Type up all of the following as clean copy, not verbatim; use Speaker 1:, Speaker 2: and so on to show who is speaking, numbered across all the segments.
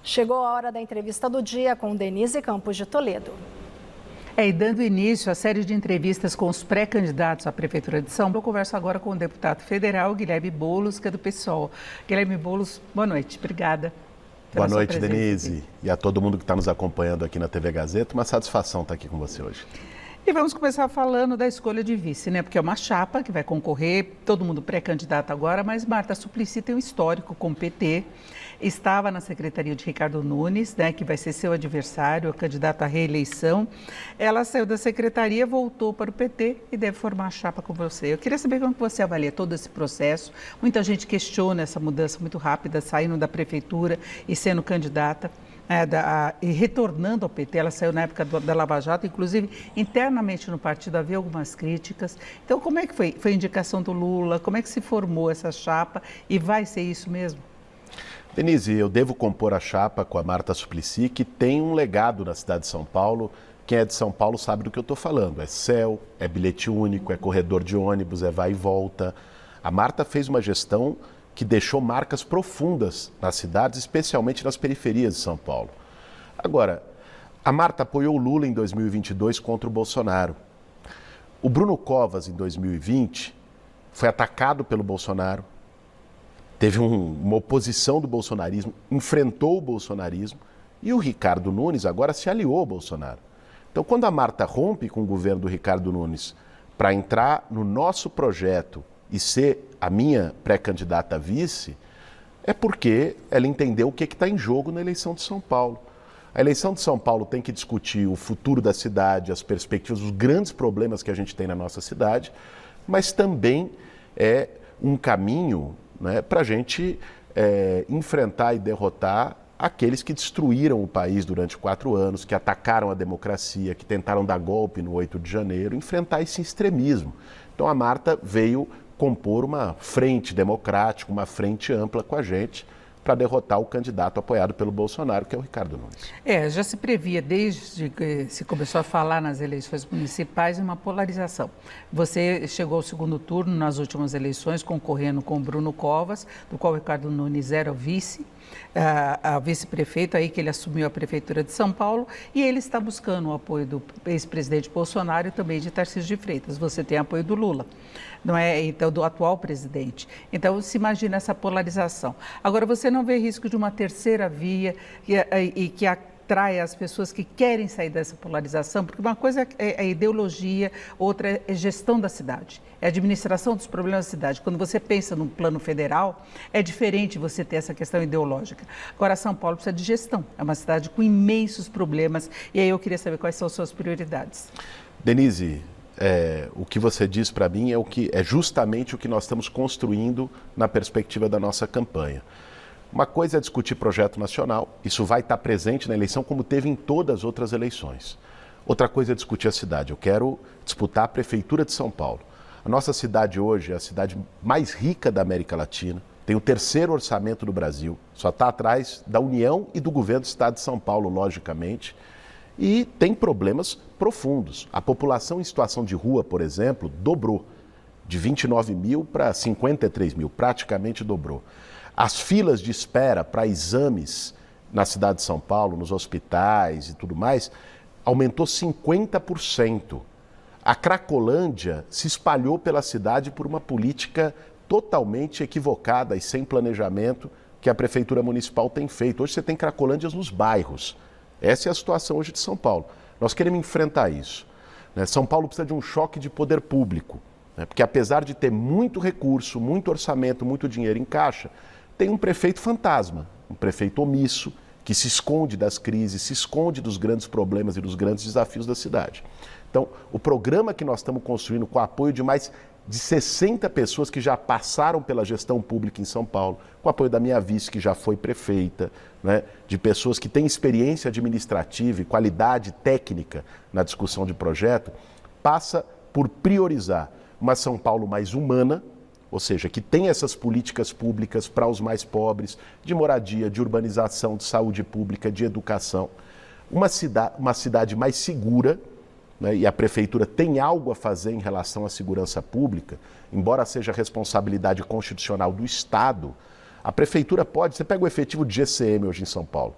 Speaker 1: Chegou a hora da entrevista do dia com Denise Campos de Toledo.
Speaker 2: E dando início à série de entrevistas com os pré-candidatos à Prefeitura de São Paulo, eu converso agora com o deputado federal Guilherme Boulos, que é do PSOL. Guilherme Boulos, boa noite, obrigada.
Speaker 3: Boa noite, Denise, e a todo mundo que está nos acompanhando aqui na TV Gazeta. Uma satisfação estar aqui com você hoje.
Speaker 2: E vamos começar falando da escolha de vice, né? Porque é uma chapa que vai concorrer, todo mundo pré-candidato agora, mas Marta Suplicy tem um histórico com o PT. Estava na secretaria de Ricardo Nunes, né, que vai ser seu adversário, candidato à reeleição. Ela saiu da secretaria, voltou para o PT e deve formar a chapa com você. Eu queria saber como você avalia todo esse processo. Muita gente questiona essa mudança muito rápida, saindo da prefeitura e sendo candidata. E retornando ao PT, ela saiu na época da Lava Jato, inclusive internamente no partido havia algumas críticas. Então, como é que foi? Foi a indicação do Lula? Como é que se formou essa chapa? E vai ser isso mesmo?
Speaker 3: Denise, eu devo compor a chapa com a Marta Suplicy, que tem um legado na cidade de São Paulo. Quem é de São Paulo sabe do que eu estou falando. É CEL, é bilhete único, é corredor de ônibus, é vai e volta. A Marta fez uma gestão que deixou marcas profundas nas cidades, especialmente nas periferias de São Paulo. Agora, a Marta apoiou o Lula em 2022 contra o Bolsonaro. O Bruno Covas, em 2020, foi atacado pelo Bolsonaro, teve uma oposição do bolsonarismo, enfrentou o bolsonarismo, e o Ricardo Nunes agora se aliou ao Bolsonaro. Então, quando a Marta rompe com o governo do Ricardo Nunes para entrar no nosso projeto e ser a minha pré-candidata a vice, é porque ela entendeu o que está em jogo na eleição de São Paulo. A eleição de São Paulo tem que discutir o futuro da cidade, as perspectivas, os grandes problemas que a gente tem na nossa cidade, mas também é um caminho, né, para a gente enfrentar e derrotar aqueles que destruíram o país durante 4 anos, que atacaram a democracia, que tentaram dar golpe no 8 de janeiro, enfrentar esse extremismo. Então a Marta veio compor uma frente democrática, uma frente ampla com a gente para derrotar o candidato apoiado pelo Bolsonaro, que é o Ricardo Nunes.
Speaker 2: Já se previa desde que se começou a falar nas eleições municipais uma polarização. Você chegou ao segundo turno nas últimas eleições concorrendo com o Bruno Covas, do qual o Ricardo Nunes era o vice, a vice-prefeito, aí que ele assumiu a prefeitura de São Paulo, e ele está buscando o apoio do ex-presidente Bolsonaro e também de Tarcísio de Freitas. Você tem apoio do Lula, não é? Então, do atual presidente. Então, se imagina essa polarização. Agora, você não vê risco de uma terceira via e que atrai as pessoas que querem sair dessa polarização? Porque uma coisa é a ideologia, outra é a gestão da cidade, é a administração dos problemas da cidade. Quando você pensa num plano federal, é diferente você ter essa questão ideológica. Agora, São Paulo precisa de gestão, é uma cidade com imensos problemas, e aí eu queria saber quais são as suas prioridades.
Speaker 3: Denise, o que você diz para mim é justamente o que nós estamos construindo na perspectiva da nossa campanha. Uma coisa é discutir projeto nacional, isso vai estar presente na eleição como teve em todas as outras eleições. Outra coisa é discutir a cidade. Eu quero disputar a Prefeitura de São Paulo. A nossa cidade hoje é a cidade mais rica da América Latina, tem o 3º orçamento do Brasil, só está atrás da União e do governo do Estado de São Paulo, logicamente, e tem problemas profundos. A população em situação de rua, por exemplo, dobrou, de 29 mil para 53 mil, praticamente dobrou. As filas de espera para exames na cidade de São Paulo, nos hospitais e tudo mais, aumentou 50%. A Cracolândia se espalhou pela cidade por uma política totalmente equivocada e sem planejamento que a Prefeitura Municipal tem feito. Hoje você tem Cracolândias nos bairros. Essa é a situação hoje de São Paulo. Nós queremos enfrentar isso, né? São Paulo precisa de um choque de poder público, né? Porque apesar de ter muito recurso, muito orçamento, muito dinheiro em caixa, tem um prefeito fantasma, um prefeito omisso, que se esconde das crises, se esconde dos grandes problemas e dos grandes desafios da cidade. Então, o programa que nós estamos construindo com o apoio de mais de 60 pessoas que já passaram pela gestão pública em São Paulo, com o apoio da minha vice, que já foi prefeita, né, de pessoas que têm experiência administrativa e qualidade técnica na discussão de projeto, passa por priorizar uma São Paulo mais humana, ou seja, que tem essas políticas públicas para os mais pobres, de moradia, de urbanização, de saúde pública, de educação. Uma cidade mais segura, né, e a Prefeitura tem algo a fazer em relação à segurança pública, embora seja responsabilidade constitucional do Estado, a Prefeitura pode, você pega o efetivo de GCM hoje em São Paulo,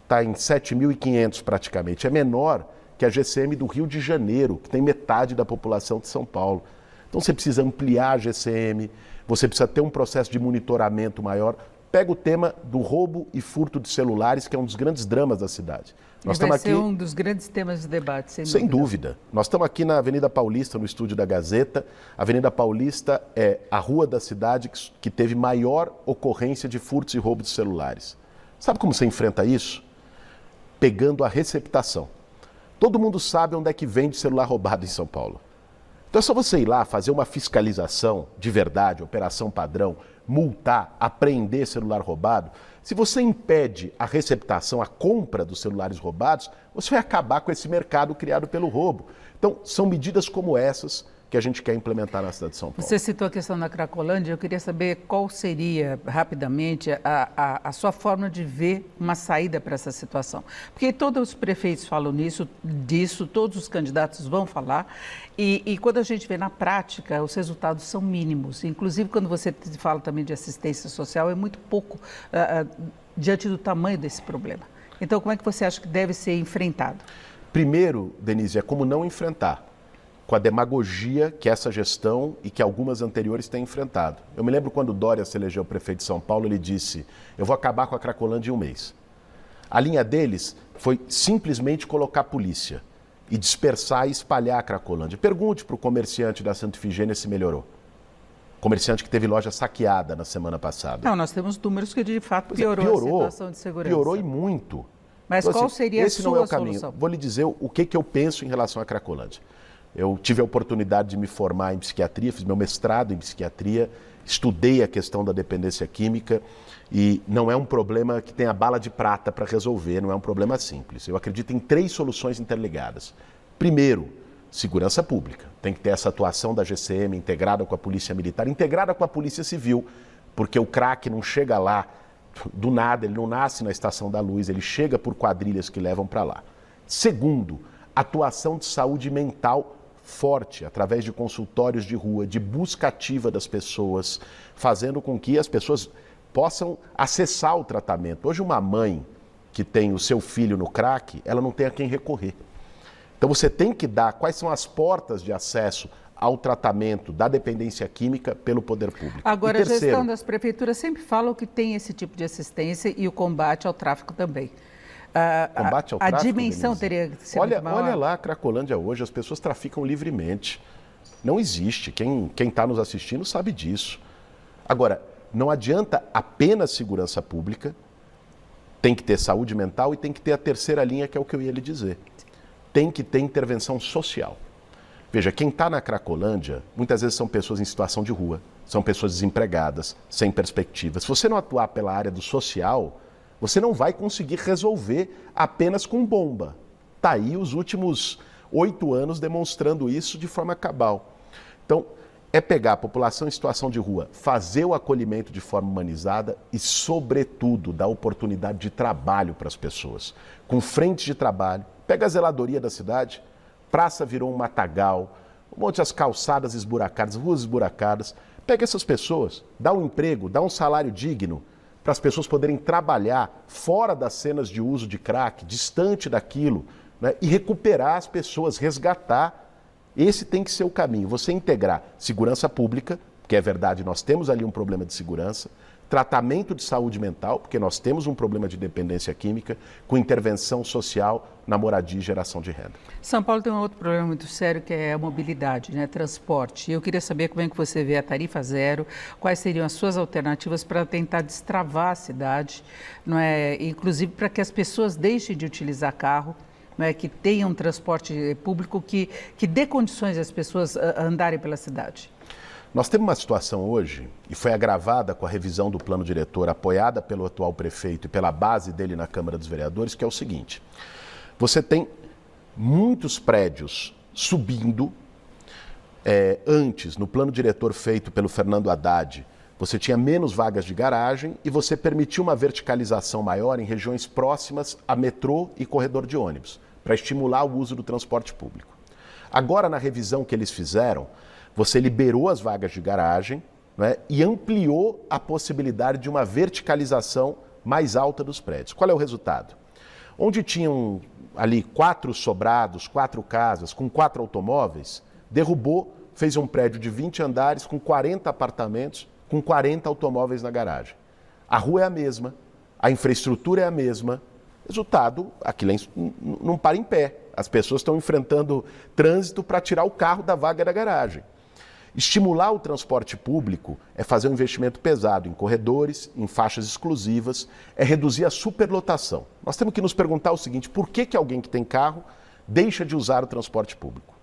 Speaker 3: está em 7.500 praticamente. É menor que a GCM do Rio de Janeiro, que tem metade da população de São Paulo. Então você precisa ampliar a GCM, você precisa ter um processo de monitoramento maior. Pega o tema do roubo e furto de celulares, que é um dos grandes dramas da cidade.
Speaker 2: Vai ser um dos grandes temas de debate,
Speaker 3: sem dúvida. Nós estamos aqui na Avenida Paulista, no estúdio da Gazeta. A Avenida Paulista é a rua da cidade que teve maior ocorrência de furtos e roubo de celulares. Sabe como você enfrenta isso? Pegando a receptação. Todo mundo sabe onde é que vende celular roubado em São Paulo. Então é só você ir lá, fazer uma fiscalização de verdade, operação padrão, multar, apreender celular roubado. Se você impede a receptação, a compra dos celulares roubados, você vai acabar com esse mercado criado pelo roubo. Então, são medidas como essas que a gente quer implementar na cidade de São Paulo.
Speaker 2: Você citou a questão da Cracolândia, eu queria saber qual seria, rapidamente, a sua forma de ver uma saída para essa situação. Porque todos os prefeitos falam disso, todos os candidatos vão falar, e quando a gente vê na prática, os resultados são mínimos. Inclusive, quando você fala também de assistência social, é muito pouco diante do tamanho desse problema. Então, como é que você acha que deve ser enfrentado?
Speaker 3: Primeiro, Denise, é como não enfrentar, com a demagogia que essa gestão e que algumas anteriores têm enfrentado. Eu me lembro quando Dória se elegeu prefeito de São Paulo, ele disse, eu vou acabar com a Cracolândia em um mês. A linha deles foi simplesmente colocar a polícia e dispersar e espalhar a Cracolândia. Pergunte para o comerciante da Santa Ifigênia se melhorou. Comerciante que teve loja saqueada na semana passada.
Speaker 2: Não, nós temos números que de fato piorou a situação de segurança.
Speaker 3: Piorou e muito.
Speaker 2: Mas então, qual seria a sua solução?
Speaker 3: Vou lhe dizer o que eu penso em relação à Cracolândia. Eu tive a oportunidade de me formar em psiquiatria, fiz meu mestrado em psiquiatria, estudei a questão da dependência química e não é um problema que tenha bala de prata para resolver, não é um problema simples. Eu acredito em 3 soluções interligadas. Primeiro, segurança pública. Tem que ter essa atuação da GCM integrada com a Polícia Militar, integrada com a Polícia Civil, porque o crack não chega lá do nada, ele não nasce na Estação da Luz, ele chega por quadrilhas que levam para lá. Segundo, atuação de saúde mental forte, através de consultórios de rua, de busca ativa das pessoas, fazendo com que as pessoas possam acessar o tratamento. Hoje, uma mãe que tem o seu filho no crack, ela não tem a quem recorrer. Então, você tem que dar quais são as portas de acesso ao tratamento da dependência química pelo poder público.
Speaker 2: Agora, a gestão das prefeituras sempre fala que tem esse tipo de assistência e o combate ao tráfico também.
Speaker 3: Combate ao tráfico,
Speaker 2: a dimensão
Speaker 3: Denise,
Speaker 2: teria que ser
Speaker 3: olha,
Speaker 2: maior.
Speaker 3: Olha lá a Cracolândia hoje, as pessoas traficam livremente. Não existe. Quem está nos assistindo sabe disso. Agora, não adianta apenas segurança pública, tem que ter saúde mental e tem que ter a terceira linha, que é o que eu ia lhe dizer. Tem que ter intervenção social. Veja, quem está na Cracolândia, muitas vezes são pessoas em situação de rua, são pessoas desempregadas, sem perspectiva. Se você não atuar pela área do social, você não vai conseguir resolver apenas com bomba. Está aí os últimos 8 anos demonstrando isso de forma cabal. Então, é pegar a população em situação de rua, fazer o acolhimento de forma humanizada e, sobretudo, dar oportunidade de trabalho para as pessoas. Com frentes de trabalho, pega a zeladoria da cidade, praça virou um matagal, um monte de calçadas esburacadas, ruas esburacadas. Pega essas pessoas, dá um emprego, dá um salário digno, para as pessoas poderem trabalhar fora das cenas de uso de crack, distante daquilo, né, e recuperar as pessoas, resgatar. Esse tem que ser o caminho. Você integrar segurança pública, que é verdade, nós temos ali um problema de segurança, tratamento de saúde mental, porque nós temos um problema de dependência química, com intervenção social na moradia e geração de renda.
Speaker 2: São Paulo tem um outro problema muito sério, que é a mobilidade, né? Transporte. Eu queria saber como é que você vê a tarifa zero, quais seriam as suas alternativas para tentar destravar a cidade, não é? Inclusive para que as pessoas deixem de utilizar carro, não é? Que tenham um transporte público que dê condições às pessoas andarem pela cidade.
Speaker 3: Nós temos uma situação hoje, e foi agravada com a revisão do plano diretor, apoiada pelo atual prefeito e pela base dele na Câmara dos Vereadores, que é o seguinte: você tem muitos prédios subindo. Antes, no plano diretor feito pelo Fernando Haddad, você tinha menos vagas de garagem e você permitiu uma verticalização maior em regiões próximas a metrô e corredor de ônibus, para estimular o uso do transporte público. Agora, na revisão que eles fizeram, você liberou as vagas de garagem, né, e ampliou a possibilidade de uma verticalização mais alta dos prédios. Qual é o resultado? onde tinham ali 4 sobrados, 4 casas, com 4 automóveis, derrubou, fez um prédio de 20 andares com 40 apartamentos, com 40 automóveis na garagem. A rua é a mesma, a infraestrutura é a mesma, resultado, aquilo não para em pé. As pessoas estão enfrentando trânsito para tirar o carro da vaga da garagem. Estimular o transporte público é fazer um investimento pesado em corredores, em faixas exclusivas, é reduzir a superlotação. Nós temos que nos perguntar o seguinte: por que alguém que tem carro deixa de usar o transporte público?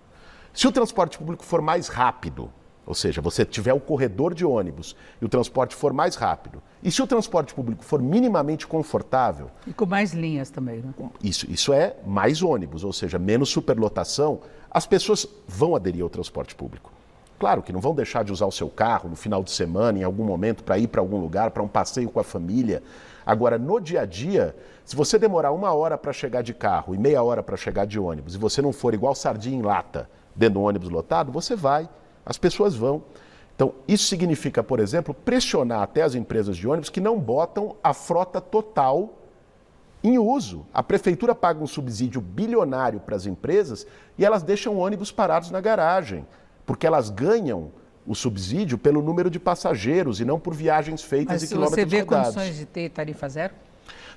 Speaker 3: Se o transporte público for mais rápido, ou seja, você tiver o corredor de ônibus e o transporte for mais rápido, e se o transporte público for minimamente confortável...
Speaker 2: E com mais linhas também, né?
Speaker 3: Isso é mais ônibus, ou seja, menos superlotação, as pessoas vão aderir ao transporte público. Claro que não vão deixar de usar o seu carro no final de semana, em algum momento, para ir para algum lugar, para um passeio com a família. Agora, no dia a dia, se você demorar 1 hora para chegar de carro e meia hora para chegar de ônibus, e você não for igual sardinha em lata dentro de um ônibus lotado, você vai, as pessoas vão. Então, isso significa, por exemplo, pressionar até as empresas de ônibus que não botam a frota total em uso. A prefeitura paga um subsídio bilionário para as empresas e elas deixam ônibus parados na garagem, porque elas ganham o subsídio pelo número de passageiros e não por viagens feitas e quilômetros rodados.
Speaker 2: Mas você vê condições de ter tarifa zero?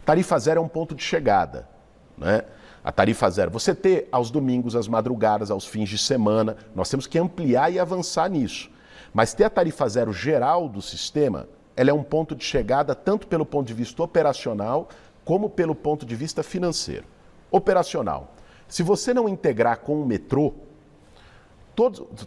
Speaker 3: Tarifa zero é um ponto de chegada, né? A tarifa zero, você ter aos domingos, às madrugadas, aos fins de semana, nós temos que ampliar e avançar nisso. Mas ter a tarifa zero geral do sistema, ela é um ponto de chegada tanto pelo ponto de vista operacional, como pelo ponto de vista financeiro. Operacional, se você não integrar com o metrô,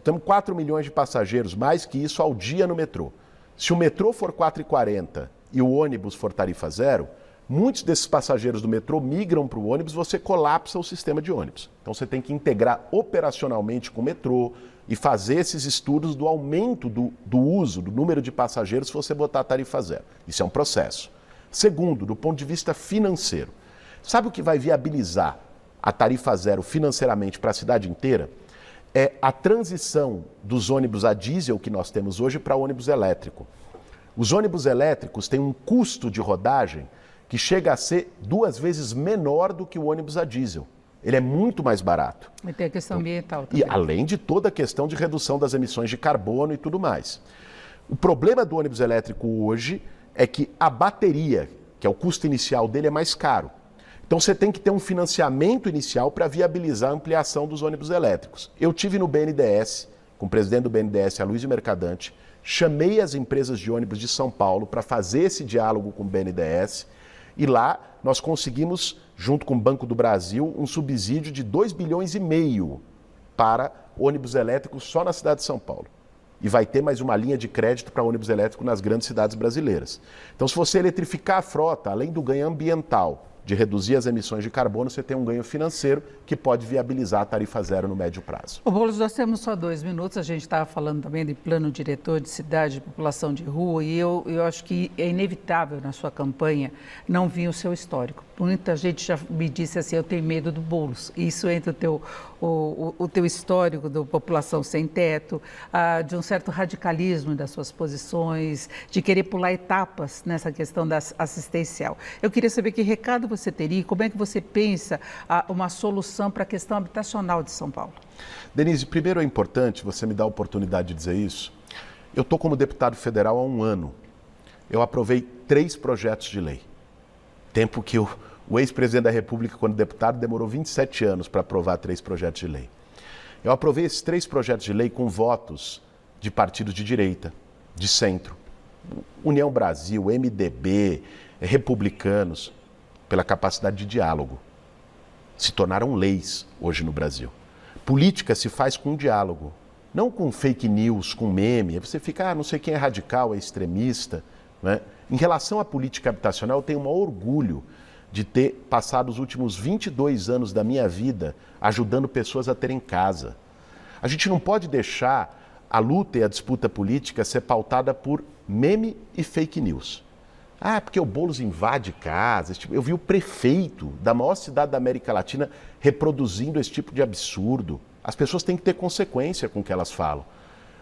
Speaker 3: temos 4 milhões de passageiros, mais que isso ao dia no metrô. Se o metrô for 4,40 e o ônibus for tarifa zero, muitos desses passageiros do metrô migram para o ônibus, você colapsa o sistema de ônibus. Então você tem que integrar operacionalmente com o metrô e fazer esses estudos do aumento do uso, do número de passageiros se você botar a tarifa zero. Isso é um processo. Segundo, do ponto de vista financeiro, sabe o que vai viabilizar a tarifa zero financeiramente para a cidade inteira? É a transição dos ônibus a diesel que nós temos hoje para ônibus elétrico. Os ônibus elétricos têm um custo de rodagem que chega a ser 2 vezes menor do que o ônibus a diesel. Ele é muito mais barato.
Speaker 2: E tem a questão ambiental também.
Speaker 3: E além de toda a questão de redução das emissões de carbono e tudo mais. O problema do ônibus elétrico hoje é que a bateria, que é o custo inicial dele, é mais caro. Então você tem que ter um financiamento inicial para viabilizar a ampliação dos ônibus elétricos. Eu tive no BNDES, com o presidente do BNDES, Aloysio Mercadante, chamei as empresas de ônibus de São Paulo para fazer esse diálogo com o BNDES e lá nós conseguimos, junto com o Banco do Brasil, um subsídio de 2,5 bilhões para ônibus elétricos só na cidade de São Paulo. E vai ter mais uma linha de crédito para ônibus elétrico nas grandes cidades brasileiras. Então, se você eletrificar a frota, além do ganho ambiental, de reduzir as emissões de carbono, você tem um ganho financeiro que pode viabilizar a tarifa zero no médio prazo.
Speaker 2: Ô Boulos, nós temos só 2 minutos, a gente estava falando também de plano diretor de cidade, de população de rua, e eu acho que é inevitável na sua campanha não vir o seu histórico. Muita gente já me disse assim, eu tenho medo do Boulos. Isso entre o teu histórico da população sem teto, de um certo radicalismo das suas posições, de querer pular etapas nessa questão da assistencial. Eu queria saber que recado você teria e como é que você pensa uma solução para a questão habitacional de São Paulo.
Speaker 3: Denise, primeiro é importante você me dar a oportunidade de dizer isso. Eu estou como deputado federal há 1 ano. Eu aprovei 3 projetos de lei. Tempo que o ex-presidente da República, quando deputado, demorou 27 anos para aprovar 3 projetos de lei. Eu aprovei esses 3 projetos de lei com votos de partidos de direita, de centro. União Brasil, MDB, republicanos, pela capacidade de diálogo. Se tornaram leis hoje no Brasil. Política se faz com diálogo, não com fake news, com meme. Aí você fica, não sei quem é radical, é extremista, né? Em relação à política habitacional, eu tenho um orgulho de ter passado os últimos 22 anos da minha vida ajudando pessoas a terem casa. A gente não pode deixar a luta e a disputa política ser pautada por meme e fake news. Porque o Boulos invade casas. Eu vi o prefeito da maior cidade da América Latina reproduzindo esse tipo de absurdo. As pessoas têm que ter consequência com o que elas falam.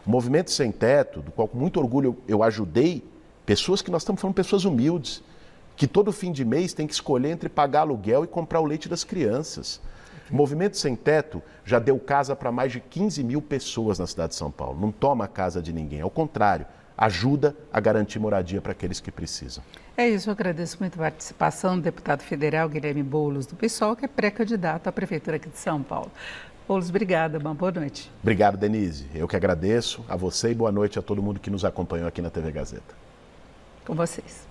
Speaker 3: O Movimento Sem Teto, do qual com muito orgulho eu ajudei, pessoas que nós estamos falando, pessoas humildes, que todo fim de mês tem que escolher entre pagar aluguel e comprar o leite das crianças. O Movimento Sem Teto já deu casa para mais de 15 mil pessoas na cidade de São Paulo. Não toma a casa de ninguém, ao contrário, ajuda a garantir moradia para aqueles que precisam.
Speaker 2: É isso, eu agradeço muito a participação do deputado federal Guilherme Boulos, do PSOL, que é pré-candidato à Prefeitura aqui de São Paulo. Boulos, obrigada, uma boa noite.
Speaker 3: Obrigado, Denise. Eu que agradeço a você e boa noite a todo mundo que nos acompanhou aqui na TV Gazeta.
Speaker 2: Com vocês.